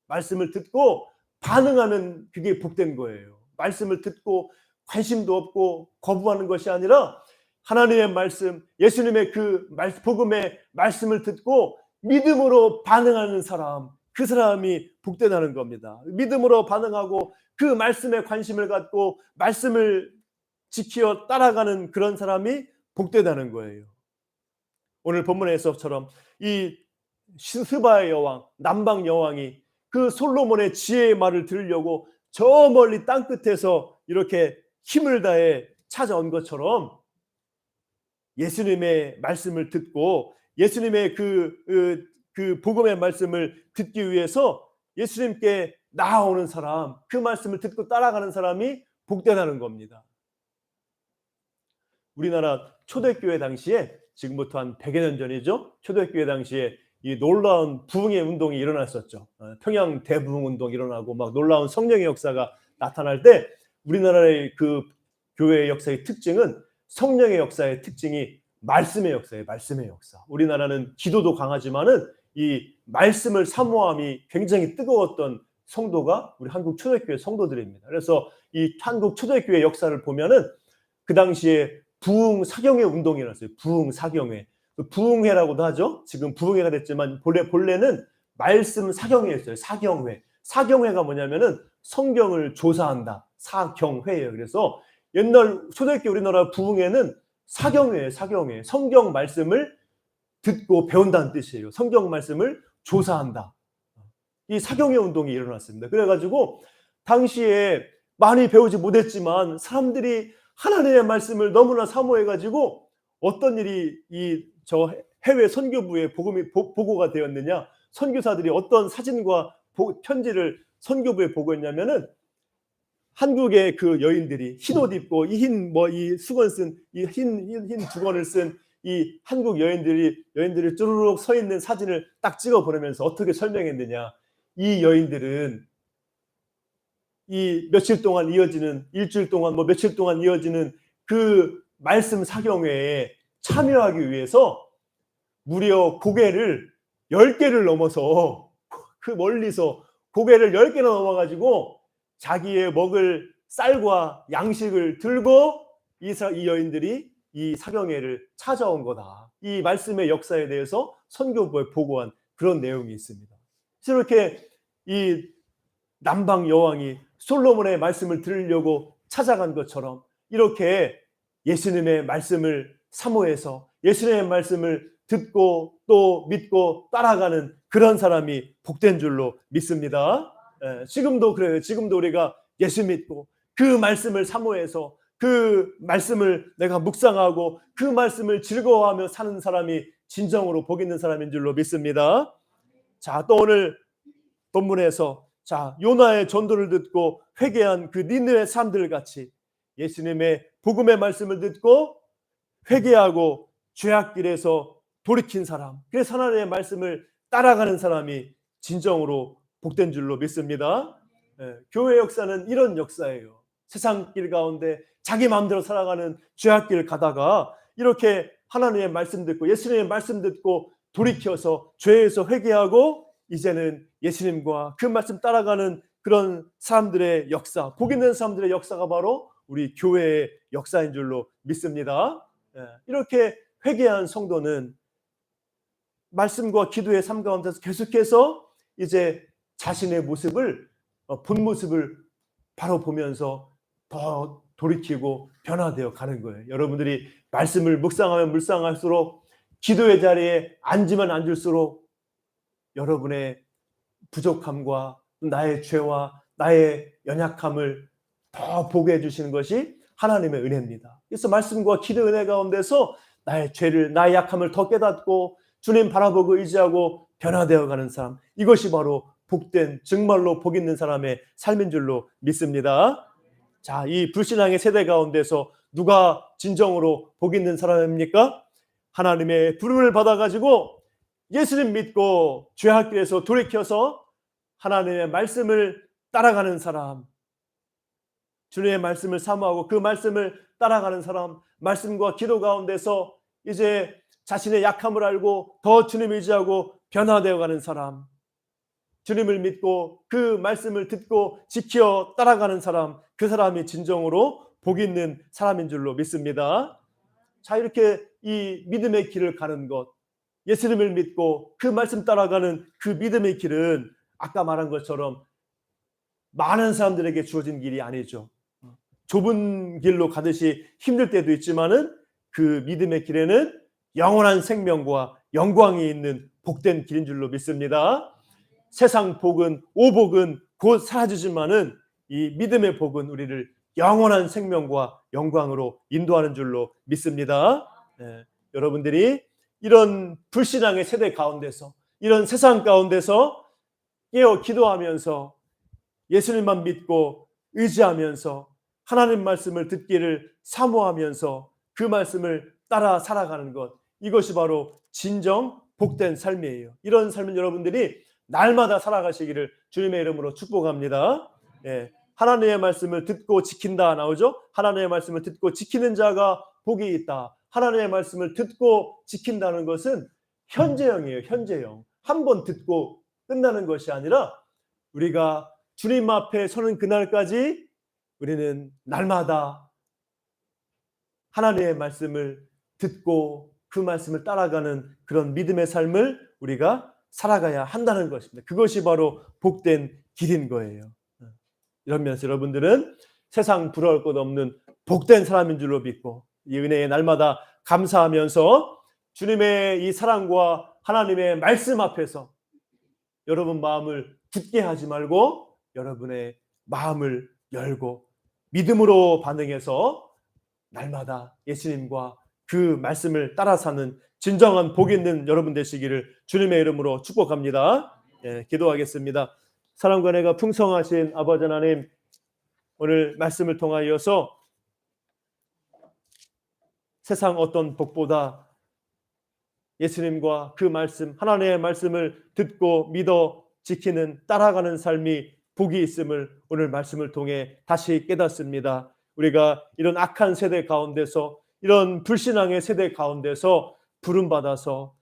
말씀을 듣고 반응하는 그게 복된 거예요. 말씀을 듣고 관심도 없고 거부하는 것이 아니라 하나님의 말씀, 예수님의 그 복음의 말씀을 듣고 믿음으로 반응하는 사람, 그 사람이 복되다는 겁니다. 믿음으로 반응하고 그 말씀에 관심을 갖고 말씀을 지켜 따라가는 그런 사람이 복되다는 거예요. 오늘 본문에서처럼 이 스바의 여왕, 남방 여왕이 그 솔로몬의 지혜의 말을 들으려고 저 멀리 땅 끝에서 이렇게 힘을 다해 찾아온 것처럼 예수님의 말씀을 듣고 예수님의 그 복음의 말씀을 듣기 위해서 예수님께 나아오는 사람, 그 말씀을 듣고 따라가는 사람이 복되다는 겁니다. 우리나라 초대교회 당시에, 지금부터 한 100여 년 전이죠. 초대교회 당시에 이 놀라운 부흥의 운동이 일어났었죠. 평양 대부흥 운동이 일어나고 막 놀라운 성령의 역사가 나타날 때 우리나라의 그 교회의 역사의 특징은, 성령의 역사의 특징이 말씀의 역사예요. 말씀의 역사. 우리나라는 기도도 강하지만은 이 말씀을 사모함이 굉장히 뜨거웠던 성도가 우리 한국 초대교회 성도들입니다. 그래서 이 한국 초대교회 역사를 보면은 그 당시에 부흥 사경회 운동이 일어났어요. 부흥 사경회. 부흥회라고도 하죠. 지금 부흥회가 됐지만 본래는 말씀 사경회였어요. 사경회. 사경회가 뭐냐면은 성경을 조사한다. 사경회예요. 그래서 옛날 초대교회 우리나라 부흥회는 사경회예요. 사경회. 성경 말씀을 듣고 배운다는 뜻이에요. 성경 말씀을 조사한다. 이 사경회 운동이 일어났습니다. 그래가지고 당시에 많이 배우지 못했지만 사람들이 하나님의 말씀을 너무나 사모해가지고 어떤 일이 저 해외 선교부에 보고가 되었느냐, 선교사들이 어떤 사진과 편지를 선교부에 보고했냐면은 한국의 그 여인들이 흰 옷 입고 이 수건 쓴 이 흰 두건을 쓴 이 한국 여인들이 쭈르륵 서 있는 사진을 딱 찍어 보내면서 어떻게 설명했느냐, 이 여인들은 이 며칠 동안 이어지는, 일주일 동안 며칠 동안 이어지는 그 말씀 사경회에 참여하기 위해서 무려 고개를 10개를 넘어서 그 멀리서 고개를 10개나 넘어가지고 자기의 먹을 쌀과 양식을 들고 이 여인들이 이 사경회를 찾아온 거다. 이 말씀의 역사에 대해서 선교부에 보고한 그런 내용이 있습니다. 이렇게 이 남방 여왕이 솔로몬의 말씀을 들으려고 찾아간 것처럼 이렇게 예수님의 말씀을 사모해서 예수님의 말씀을 듣고 또 믿고 따라가는 그런 사람이 복된 줄로 믿습니다. 지금도 그래요. 지금도 우리가 예수 믿고 그 말씀을 사모해서 그 말씀을 내가 묵상하고 그 말씀을 즐거워하며 사는 사람이 진정으로 복 있는 사람인 줄로 믿습니다. 자, 또 오늘 본문에서 자, 요나의 전도를 듣고 회개한 그 니느웨 사람들 같이 예수님의 복음의 말씀을 듣고 회개하고 죄악길에서 돌이킨 사람, 그래서 하나님의 말씀을 따라가는 사람이 진정으로 복된 줄로 믿습니다. 교회 역사는 이런 역사예요. 세상 길 가운데 자기 마음대로 살아가는 죄악길 가다가 이렇게 하나님의 말씀 듣고 예수님의 말씀 듣고 돌이켜서 죄에서 회개하고 이제는 예수님과 그 말씀 따라가는 그런 사람들의 역사, 복 있는 사람들의 역사가 바로 우리 교회의 역사인 줄로 믿습니다. 이렇게 회개한 성도는 말씀과 기도의 삶 가운데서 계속해서 이제 자신의 모습을 본 모습을 바로 보면서 더 돌이키고 변화되어 가는 거예요. 여러분들이 말씀을 묵상하면 묵상할수록 기도의 자리에 앉으면 앉을수록 여러분의 부족함과 나의 죄와 나의 연약함을 더 보게 해주시는 것이 하나님의 은혜입니다. 그래서 말씀과 기도 은혜 가운데서 나의 죄를 나의 약함을 더 깨닫고 주님 바라보고 의지하고 변화되어가는 사람, 이것이 바로 복된 정말로 복 있는 사람의 삶인 줄로 믿습니다. 자, 이 불신앙의 세대 가운데서 누가 진정으로 복 있는 사람입니까? 하나님의 부름을 받아가지고 예수님 믿고 죄악길에서 돌이켜서 하나님의 말씀을 따라가는 사람, 주님의 말씀을 사모하고 그 말씀을 따라가는 사람, 말씀과 기도 가운데서 이제 자신의 약함을 알고 더 주님 의지하고 변화되어가는 사람, 주님을 믿고 그 말씀을 듣고 지켜 따라가는 사람, 그 사람이 진정으로 복 있는 사람인 줄로 믿습니다. 자, 이렇게 이 믿음의 길을 가는 것, 예수님을 믿고 그 말씀 따라가는 그 믿음의 길은 아까 말한 것처럼 많은 사람들에게 주어진 길이 아니죠. 좁은 길로 가듯이 힘들 때도 있지만은 그 믿음의 길에는 영원한 생명과 영광이 있는 복된 길인 줄로 믿습니다. 세상 복은 오복은 곧 사라지지만은 이 믿음의 복은 우리를 영원한 생명과 영광으로 인도하는 줄로 믿습니다. 여러분들이 이런 불신앙의 세대 가운데서 이런 세상 가운데서 깨어 기도하면서 예수님만 믿고 의지하면서 하나님 말씀을 듣기를 사모하면서 그 말씀을 따라 살아가는 것, 이것이 바로 진정 복된 삶이에요. 이런 삶은 여러분들이 날마다 살아가시기를 주님의 이름으로 축복합니다. 하나님의 말씀을 듣고 지킨다 나오죠? 하나님의 말씀을 듣고 지키는 자가 복이 있다. 하나님의 말씀을 듣고 지킨다는 것은 현재형이에요. 현재형. 한 번 듣고 끝나는 것이 아니라 우리가 주님 앞에 서는 그날까지 우리는 날마다 하나님의 말씀을 듣고 그 말씀을 따라가는 그런 믿음의 삶을 우리가 살아가야 한다는 것입니다. 그것이 바로 복된 길인 거예요. 이런 면에서 여러분들은 세상 부러울 것 없는 복된 사람인 줄로 믿고 이 은혜에 날마다 감사하면서 주님의 이 사랑과 하나님의 말씀 앞에서 여러분 마음을 굳게 하지 말고 여러분의 마음을 열고 믿음으로 반응해서 날마다 예수님과 그 말씀을 따라 사는 진정한 복 있는 여러분 되시기를 주님의 이름으로 축복합니다. 기도하겠습니다. 사랑과 은혜가 풍성하신 아버지 하나님, 오늘 말씀을 통하여서 세상 어떤 복보다 예수님과 그 말씀, 하나님의 말씀을 듣고 믿어 지키는 따라가는 삶이 복이 있음을 오늘 말씀을 통해 다시 깨닫습니다. 우리가 이런 악한 세대 가운데서 이런 불신앙의 세대 가운데서 부름받아서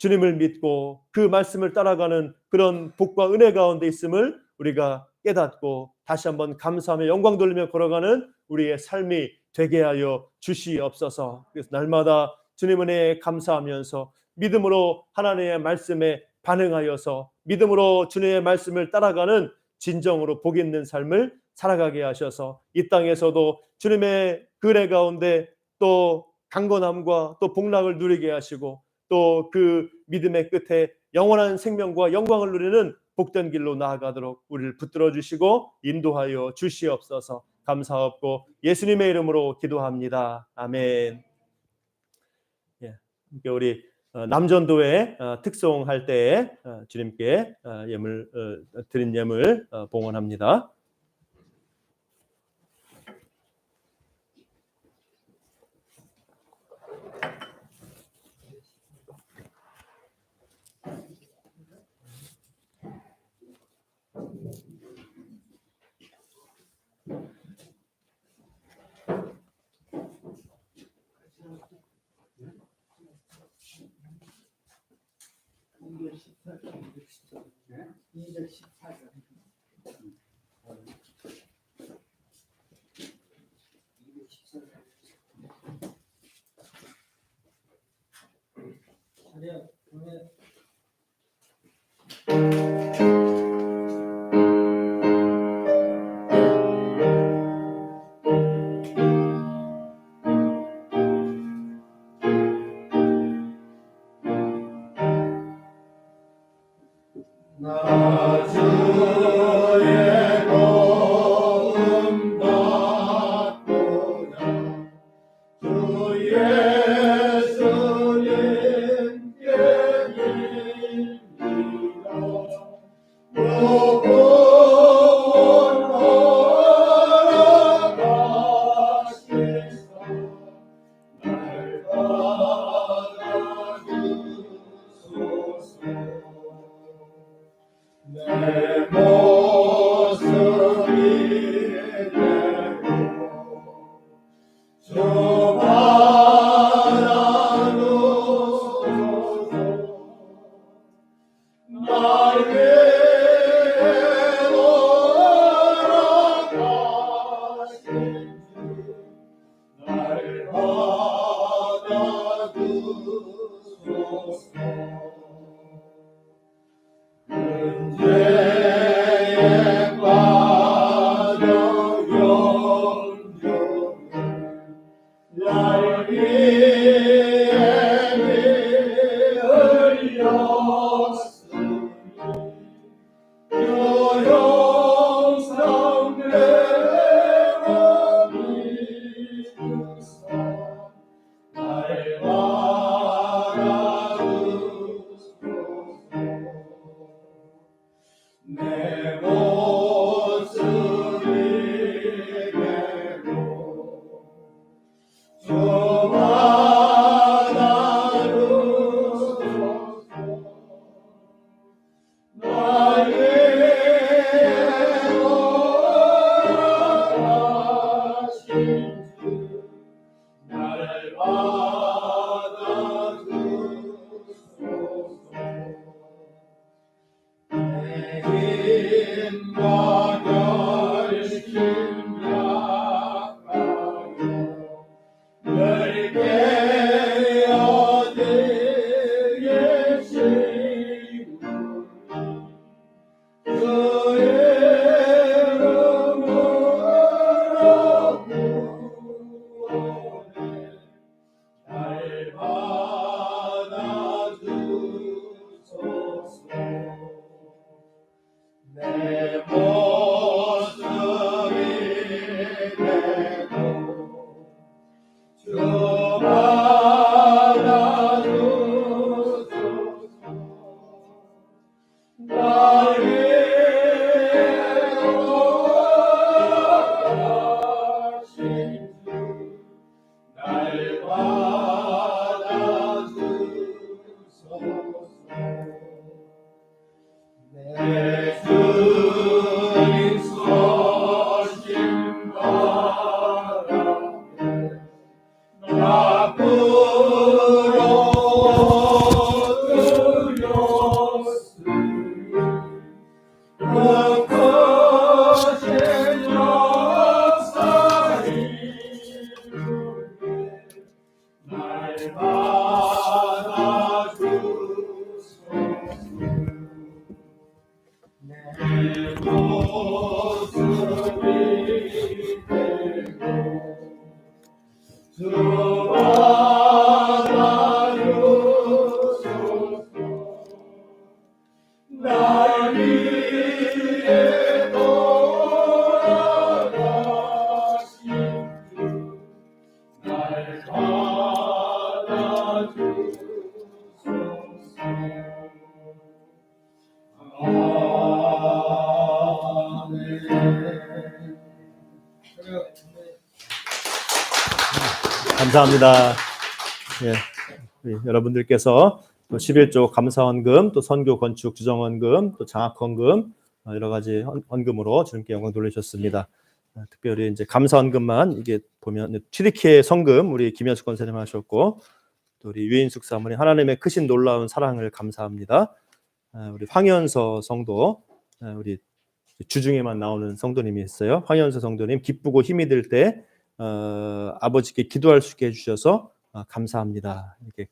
주님을 믿고 그 말씀을 따라가는 그런 복과 은혜 가운데 있음을 우리가 깨닫고 다시 한번 감사하며 영광 돌리며 걸어가는 우리의 삶이 되게 하여 주시옵소서. 그래서 날마다 주님 은혜에 감사하면서 믿음으로 하나님의 말씀에 반응하여서 믿음으로 주님의 말씀을 따라가는 진정으로 복 있는 삶을 살아가게 하셔서 이 땅에서도 주님의 은혜 가운데 또 강건함과 또 복락을 누리게 하시고 또 그 믿음의 끝에 영원한 생명과 영광을 누리는 복된 길로 나아가도록 우리를 붙들어 주시고 인도하여 주시옵소서. 감사하옵고 예수님의 이름으로 기도합니다. 아멘. 예, 우리 남전도회 특송할 때에 주님께 예물 드린 예물 봉헌합니다. 내 감사합니다. 예, 여러분들께서 또 11조 감사헌금, 또 선교 건축 주정헌금, 또 장학헌금 여러 가지 헌금으로 주님께 영광 돌리셨습니다. 특별히 이제 감사헌금만 이게 보면 튀르키예 성금 우리 김현숙 권사님 하셨고, 또 우리 유인숙 사모님 하나님의 크신 놀라운 사랑을 감사합니다. 우리 황현서 성도 우리 주중에만 나오는 성도님이 있어요. 황현서 성도님 기쁘고 힘이 들 때 아버지께 기도할 수 있게 해주셔서 감사합니다. 이렇게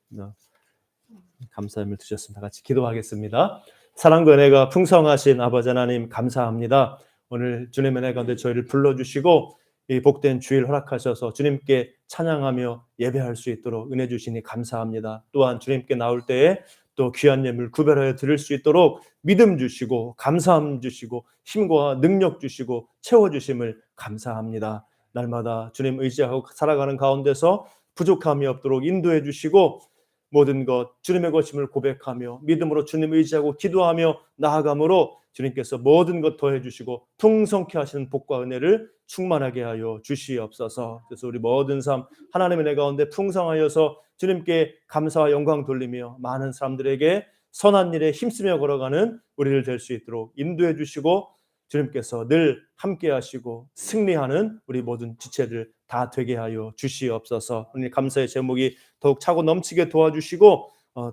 감사함을 드렸습니다. 같이 기도하겠습니다. 사랑과 은혜가 풍성하신 아버지 하나님 감사합니다. 오늘 주님의 은혜 가운데 저희를 불러주시고 이 복된 주일 허락하셔서 주님께 찬양하며 예배할 수 있도록 은혜 주시니 감사합니다. 또한 주님께 나올 때에 또 귀한 예물 구별하여 드릴 수 있도록 믿음 주시고 감사함 주시고 힘과 능력 주시고 채워주심을 감사합니다. 날마다 주님 의지하고 살아가는 가운데서 부족함이 없도록 인도해 주시고 모든 것 주님의 것임을 고백하며 믿음으로 주님 의지하고 기도하며 나아감으로 주님께서 모든 것 더해 주시고 풍성케 하시는 복과 은혜를 충만하게 하여 주시옵소서. 그래서 우리 모든 삶 하나님의 은혜 가운데 풍성하여서 주님께 감사와 영광 돌리며 많은 사람들에게 선한 일에 힘쓰며 걸어가는 우리를 될 수 있도록 인도해 주시고 주님께서 늘 함께 하시고 승리하는 우리 모든 지체들 다 되게 하여 주시옵소서. 오늘 감사의 제목이 더욱 차고 넘치게 도와주시고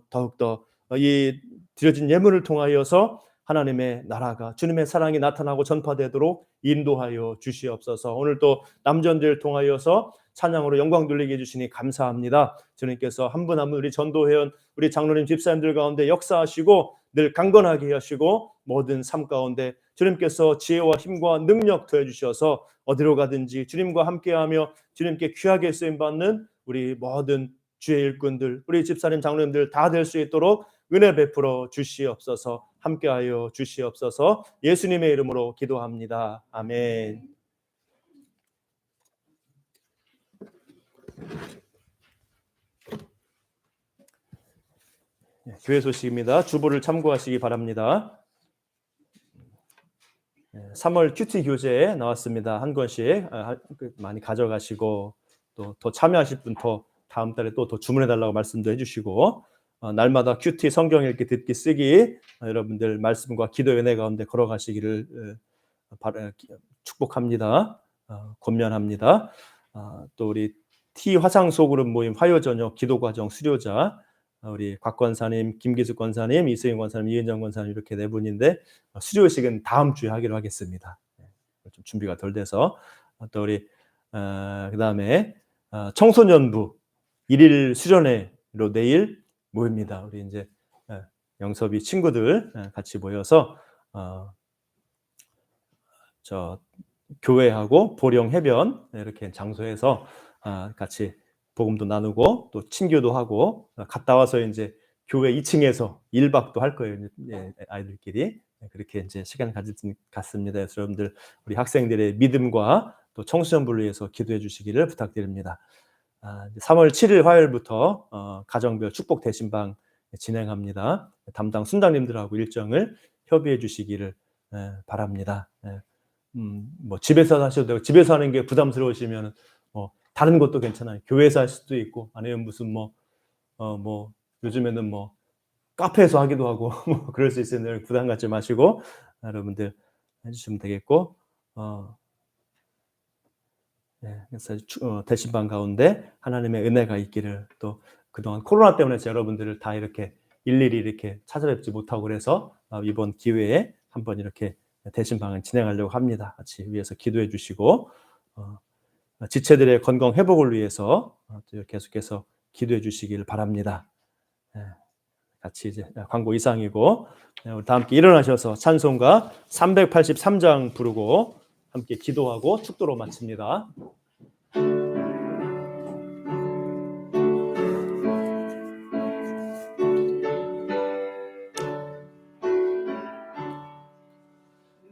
더욱더 이 드려진 예물을 통하여서 하나님의 나라가 주님의 사랑이 나타나고 전파되도록 인도하여 주시옵소서. 오늘 또 남전들 통하여서 찬양으로 영광 돌리게 해주시니 감사합니다. 주님께서 한 분 한 분 우리 전도회원 우리 장로님 집사님들 가운데 역사하시고 늘 강건하게 하시고 모든 삶 가운데 주님께서 지혜와 힘과 능력 더해 주셔서 어디로 가든지 주님과 함께하며 주님께 귀하게 쓰임받는 우리 모든 주의 일꾼들 우리 집사님 장로님들 다 될 수 있도록 은혜 베풀어 주시옵소서. 함께하여 주시옵소서. 예수님의 이름으로 기도합니다. 아멘. 교회 소식입니다. 주보를 참고하시기 바랍니다. 3월 큐티 교재에 나왔습니다. 한 권씩 많이 가져가시고 또 더 참여하실 분 더 다음 달에 또 더 주문해달라고 말씀도 해주시고 날마다 큐티 성경 읽기 듣기 쓰기 여러분들 말씀과 기도의 은혜 가운데 걸어가시기를 축복합니다. 권면합니다. 또 우리 T 화상 소그룹 모임 화요 저녁 기도과정 수료자 우리 곽 권사님, 김기숙 권사님, 이수영 권사님, 이은정 권사님 이렇게 네 분인데 수료식은 다음 주에 하기로 하겠습니다. 좀 준비가 덜 돼서 또 우리 그다음에 청소년부 1일 수련회로 내일 모입니다. 우리 이제 영섭이 친구들 같이 모여서 저 교회하고 보령 해변 이렇게 장소에서 같이 복음도 나누고 또 친교도 하고 갔다 와서 이제 교회 2층에서 1박도 할 거예요. 아이들끼리 그렇게 이제 시간 갖습니다. 그래서 여러분들 우리 학생들의 믿음과 또 청소년부를 위해서 기도해 주시기를 부탁드립니다. 3월 7일 화요일부터 가정별 축복 대신방 진행합니다. 담당 순장님들하고 일정을 협의해 주시기를 바랍니다. 뭐 집에서 하셔도 되고 집에서 하는 게 부담스러우시면 다른 것도 괜찮아요. 교회에서 할 수도 있고 아니면 무슨 뭐 요즘에는 뭐 카페에서 하기도 하고 뭐 그럴 수 있으니 부담 갖지 마시고 여러분들 해주시면 되겠고 그래서 대신방 가운데 하나님의 은혜가 있기를 또 그동안 코로나 때문에 여러분들을 다 이렇게 일일이 이렇게 찾아뵙지 못하고 그래서 이번 기회에 한번 이렇게 대신방을 진행하려고 합니다. 같이 위해서 기도해 주시고 지체들의 건강 회복을 위해서 계속해서 기도해 주시기를 바랍니다. 같이 이제 광고 이상이고 우리 다 함께 일어나셔서 찬송가 383장 부르고 함께 기도하고 축도로 마칩니다.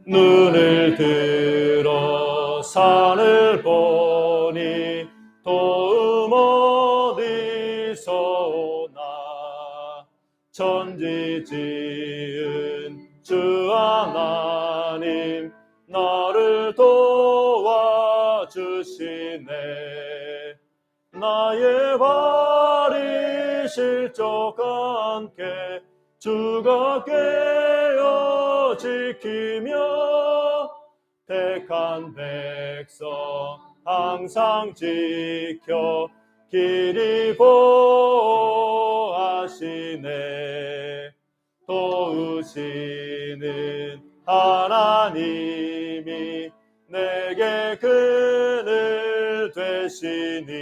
눈을 들어 산을 보니 도움 어디서 오나 천지 지은 주 하나님 나를 도와주시네 나의 발이 실족 않게 주가 깨어 지키며 택한 백성 항상 지켜 길이 보호하시네. 도우시는 하나님이 내게 그늘 되시니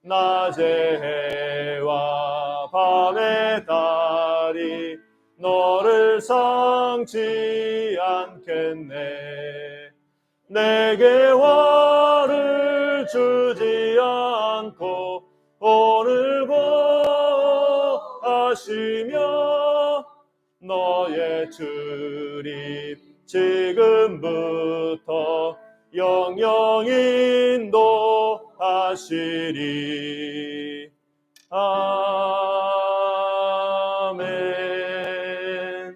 낮의 해와 밤의 달이 너를 상치 않겠네. 내게 화를 주지 않고 오늘 보호하시며 너의 출입 지금부터 영영 인도하시리. 아멘.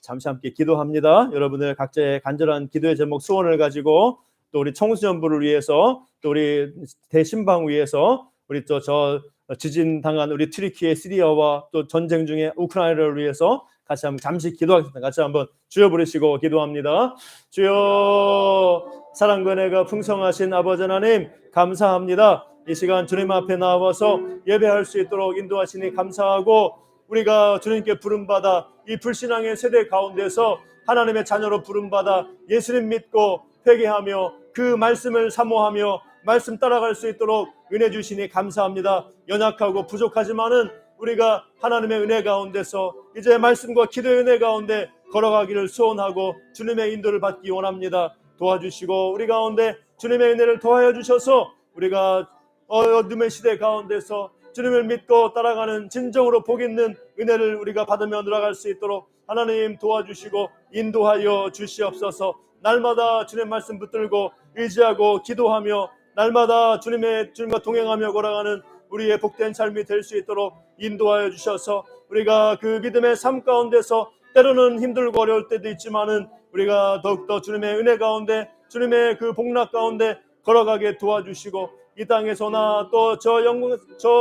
잠시 함께 기도합니다. 여러분들 각자의 간절한 기도의 제목 소원을 가지고 또 우리 청소년부를 위해서 또 우리 대신방 위해서 우리 또 저 지진 당한 우리 튀르키예 시리아와 또 전쟁 중에 우크라이나를 위해서 같이 한번 잠시 기도하겠습니다. 같이 한번 주여 부르시고 기도합니다. 주여, 사랑과 은혜가 풍성하신 아버지 하나님 감사합니다. 이 시간 주님 앞에 나와서 예배할 수 있도록 인도하시니 감사하고, 우리가 주님께 부름받아 이 불신앙의 세대 가운데서 하나님의 자녀로 부름받아 예수님 믿고 회개하며 그 말씀을 사모하며 말씀 따라갈 수 있도록 은혜 주시니 감사합니다. 연약하고 부족하지만은 우리가 하나님의 은혜 가운데서 이제 말씀과 기도의 은혜 가운데 걸어가기를 소원하고 주님의 인도를 받기 원합니다. 도와주시고 우리 가운데 주님의 은혜를 더하여 주셔서 우리가 어둠의 시대 가운데서 주님을 믿고 따라가는 진정으로 복 있는 은혜를 우리가 받으며 늘어갈 수 있도록 하나님 도와주시고 인도하여 주시옵소서. 날마다 주님의 말씀 붙들고 의지하고 기도하며 날마다 주님과 동행하며 걸어가는 우리의 복된 삶이 될 수 있도록 인도하여 주셔서 우리가 그 믿음의 삶 가운데서 때로는 힘들고 어려울 때도 있지만은 우리가 더욱더 주님의 은혜 가운데 주님의 그 복락 가운데 걸어가게 도와주시고 이 땅에서나 또 저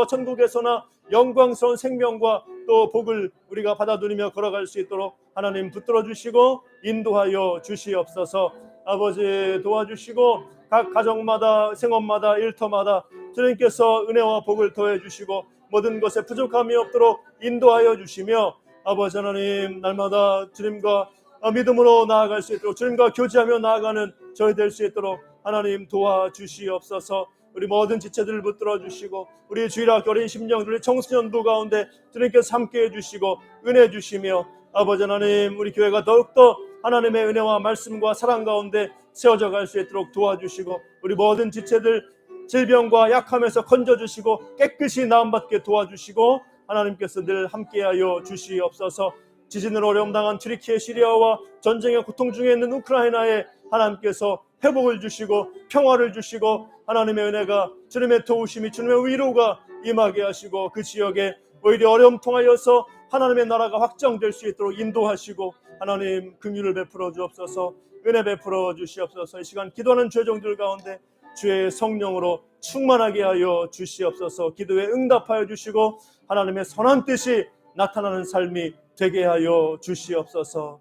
천국에서나 영광스러운 생명과 또 복을 우리가 받아 누리며 걸어갈 수 있도록 하나님 붙들어 주시고 인도하여 주시옵소서. 아버지 도와주시고 각 가정마다 생업마다 일터마다 주님께서 은혜와 복을 더해 주시고 모든 것에 부족함이 없도록 인도하여 주시며 아버지 하나님 날마다 주님과 믿음으로 나아갈 수 있도록 주님과 교제하며 나아가는 저희 될 수 있도록 하나님 도와주시옵소서. 우리 모든 지체들을 붙들어 주시고 우리 주일학교 어린 심령들 청소년부 가운데 주님께서 함께해 주시고 은혜 주시며 아버지 하나님 우리 교회가 더욱더 하나님의 은혜와 말씀과 사랑 가운데 세워져 갈 수 있도록 도와주시고 우리 모든 지체들 질병과 약함에서 건져주시고 깨끗이 나음받게 도와주시고 하나님께서 늘 함께하여 주시옵소서. 지진으로 어려움 당한 튀르키예 시리아와 전쟁의 고통 중에 있는 우크라이나에 하나님께서 회복을 주시고 평화를 주시고 하나님의 은혜가 주님의 도우심이 주님의 위로가 임하게 하시고 그 지역에 오히려 어려움 통하여서 하나님의 나라가 확장될 수 있도록 인도하시고 하나님 긍휼을 베풀어 주옵소서. 은혜 베풀어 주시옵소서. 이 시간 기도하는 죄종들 가운데 주의 성령으로 충만하게 하여 주시옵소서. 기도에 응답하여 주시고 하나님의 선한 뜻이 나타나는 삶이 되게 하여 주시옵소서.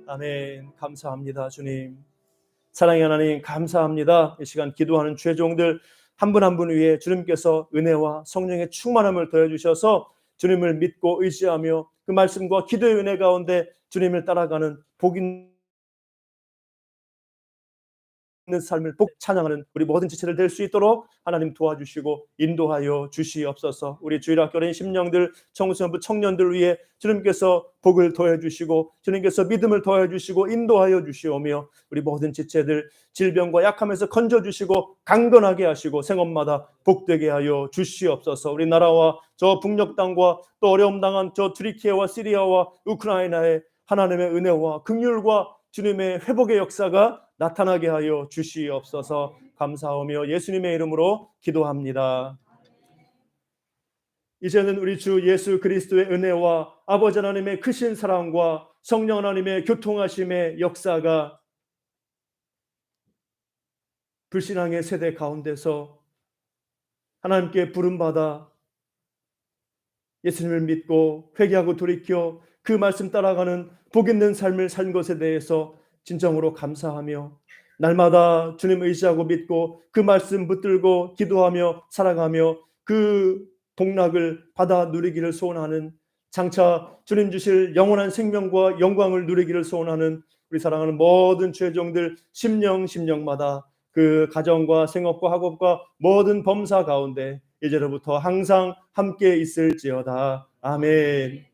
아멘. 감사합니다. 주님 사랑의 하나님 감사합니다. 이 시간 기도하는 죄종들 한 분 한 분 위에 주님께서 은혜와 성령의 충만함을 더해 주셔서 주님을 믿고 의지하며 그 말씀과 기도의 은혜 가운데 주님을 따라가는 복 있는 삶을 복 찬양하는 우리 모든 지체들 될 수 있도록 하나님 도와주시고 인도하여 주시옵소서. 우리 주일학교 어린 심령들 청소년부 청년들 위해 주님께서 복을 더해 주시고 주님께서 믿음을 더해 주시고 인도하여 주시오며 우리 모든 지체들 질병과 약함에서 건져 주시고 강건하게 하시고 생업마다 복되게 하여 주시옵소서. 우리 나라와 저 북녘 땅과 또 어려움 당한 저 튀르키예와 시리아와 우크라이나의 하나님의 은혜와 긍휼과 주님의 회복의 역사가 나타나게 하여 주시옵소서. 감사하며 예수님의 이름으로 기도합니다. 이제는 우리 주 예수 그리스도의 은혜와 아버지 하나님의 크신 사랑과 성령 하나님의 교통하심의 역사가 불신앙의 세대 가운데서 하나님께 부름받아 예수님을 믿고 회개하고 돌이켜 그 말씀 따라가는 복 있는 삶을 산 것에 대해서 진정으로 감사하며 날마다 주님 의지하고 믿고 그 말씀 붙들고 기도하며 살아가며 그 복락을 받아 누리기를 소원하는, 장차 주님 주실 영원한 생명과 영광을 누리기를 소원하는 우리 사랑하는 모든 죄종들 심령마다 그 가정과 생업과 학업과 모든 범사 가운데 이제로부터 항상 함께 있을지어다. 아멘.